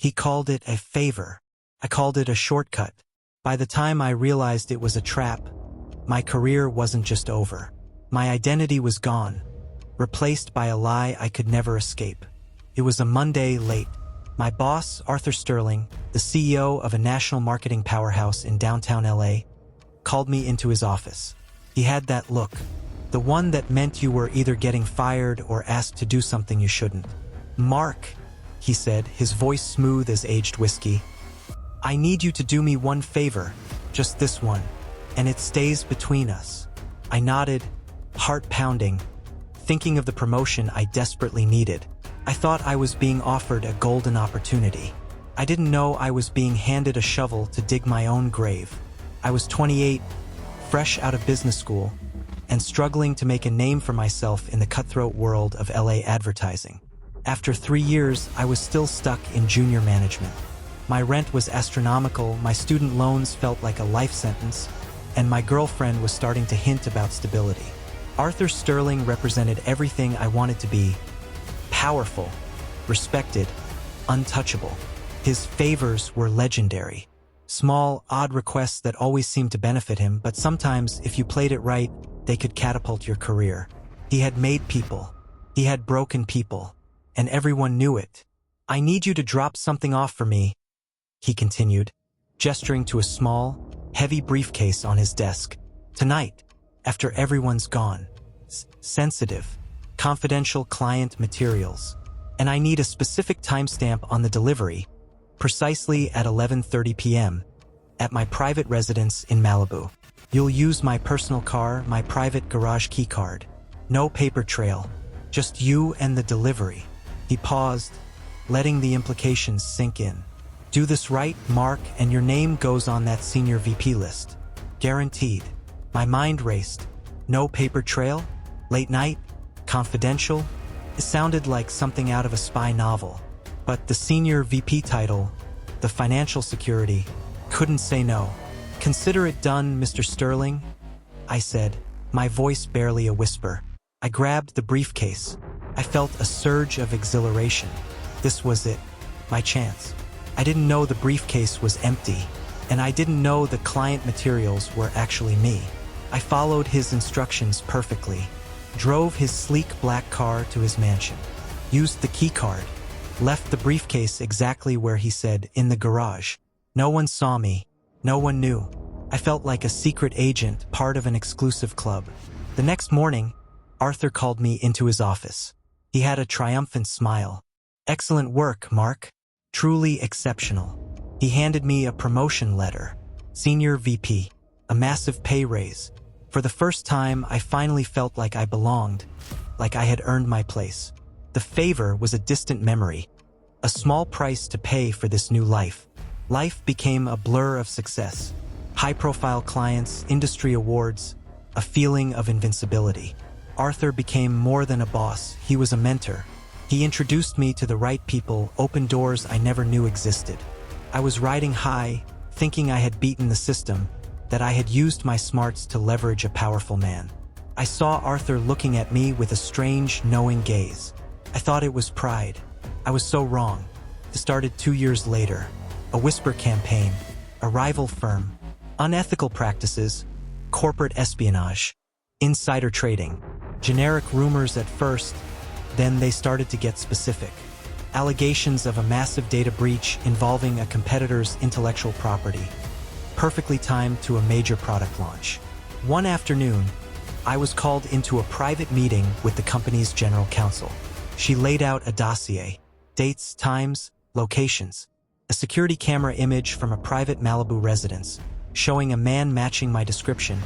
He called it a favor. I called it a shortcut. By the time I realized it was a trap, my career wasn't just over. My identity was gone, replaced by a lie I could never escape. It was a Monday late. My boss, Arthur Sterling, the CEO of a national marketing powerhouse in downtown LA, called me into his office. He had that look, the one that meant you were either getting fired or asked to do something you shouldn't. "Mark," he said, his voice smooth as aged whiskey, "I need you to do me one favor, just this one, and it stays between us." I nodded, heart pounding, thinking of the promotion I desperately needed. I thought I was being offered a golden opportunity. I didn't know I was being handed a shovel to dig my own grave. I was 28, fresh out of business school, and struggling to make a name for myself in the cutthroat world of LA advertising. After 3 years, I was still stuck in junior management. My rent was astronomical, my student loans felt like a life sentence, and my girlfriend was starting to hint about stability. Arthur Sterling represented everything I wanted to be: powerful, respected, untouchable. His favors were legendary. Small, odd requests that always seemed to benefit him, but sometimes, if you played it right, they could catapult your career. He had made people. He had broken people. And everyone knew it. "I need you to drop something off for me," he continued, gesturing to a small, heavy briefcase on his desk. "Tonight, after everyone's gone. Sensitive, confidential client materials. And I need a specific timestamp on the delivery, precisely at 11:30 p.m., at my private residence in Malibu. You'll use my personal car, my private garage keycard. No paper trail, just you and the delivery." He paused, letting the implications sink in. "Do this right, Mark, and your name goes on that senior VP list. Guaranteed." My mind raced. No paper trail? Late night? Confidential? It sounded like something out of a spy novel. But the senior VP title, the financial security, couldn't say no. "Consider it done, Mr. Sterling," I said, my voice barely a whisper. I grabbed the briefcase. I felt a surge of exhilaration. This was it, my chance. I didn't know the briefcase was empty, and I didn't know the client materials were actually me. I followed his instructions perfectly, drove his sleek black car to his mansion, used the keycard, left the briefcase exactly where he said, in the garage. No one saw me. No one knew. I felt like a secret agent, part of an exclusive club. The next morning, Arthur called me into his office. He had a triumphant smile. "Excellent work, Mark. Truly exceptional." He handed me a promotion letter. Senior VP. A massive pay raise. For the first time, I finally felt like I belonged, like I had earned my place. The favor was a distant memory, a small price to pay for this new life. Life became a blur of success. High-profile clients, industry awards, a feeling of invincibility. Arthur became more than a boss, he was a mentor. He introduced me to the right people, opened doors I never knew existed. I was riding high, thinking I had beaten the system, that I had used my smarts to leverage a powerful man. I saw Arthur looking at me with a strange, knowing gaze. I thought it was pride. I was so wrong. It started 2 years later. A whisper campaign, a rival firm, unethical practices, corporate espionage, insider trading, generic rumors at first, then they started to get specific. Allegations of a massive data breach involving a competitor's intellectual property, perfectly timed to a major product launch. One afternoon, I was called into a private meeting with the company's general counsel. She laid out a dossier, dates, times, locations, a security camera image from a private Malibu residence, showing a man matching my description,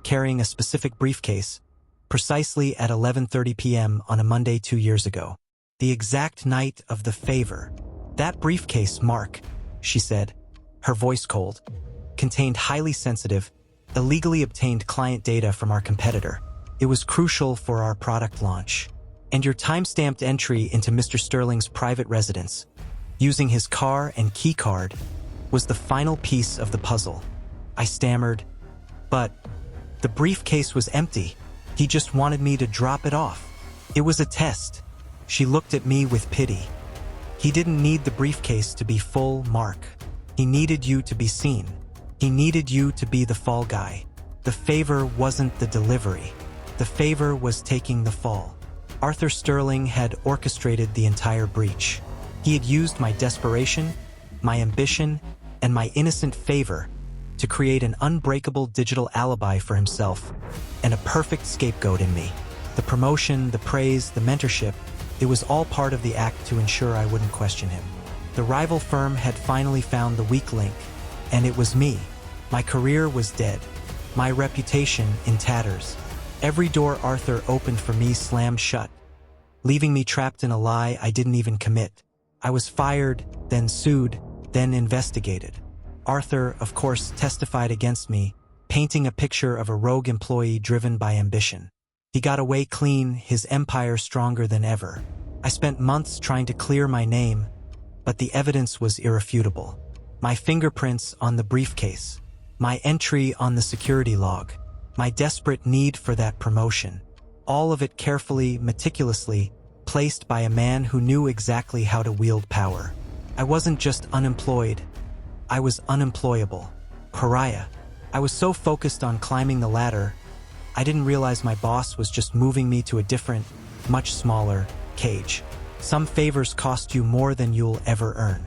carrying a specific briefcase, precisely at 11:30 p.m. on a Monday 2 years ago. The exact night of the favor. "That briefcase, Mark," she said, her voice cold, contained highly sensitive, illegally obtained client data from our competitor. It was crucial for our product launch. And your time-stamped entry into Mr. Sterling's private residence, using his car and key card, was the final piece of the puzzle. I stammered, "But the briefcase was empty. He just wanted me to drop it off. It was a test." She looked at me with pity. He didn't need the briefcase to be full, Mark. He needed you to be seen. He needed you to be the fall guy. The favor wasn't the delivery. The favor was taking the fall. Arthur Sterling had orchestrated the entire breach. He had used my desperation, my ambition, and my innocent favor to create an unbreakable digital alibi for himself and a perfect scapegoat in me. The promotion, the praise, the mentorship, it was all part of the act to ensure I wouldn't question him. The rival firm had finally found the weak link, and it was me. My career was dead. My reputation in tatters. Every door Arthur opened for me slammed shut, leaving me trapped in a lie I didn't even commit. I was fired, then sued, then investigated. Arthur, of course, testified against me, painting a picture of a rogue employee driven by ambition. He got away clean, his empire stronger than ever. I spent months trying to clear my name, but the evidence was irrefutable. My fingerprints on the briefcase, my entry on the security log, my desperate need for that promotion, all of it carefully, meticulously, placed by a man who knew exactly how to wield power. I wasn't just unemployed, I was unemployable. Pariah. I was so focused on climbing the ladder, I didn't realize my boss was just moving me to a different, much smaller, cage. Some favors cost you more than you'll ever earn.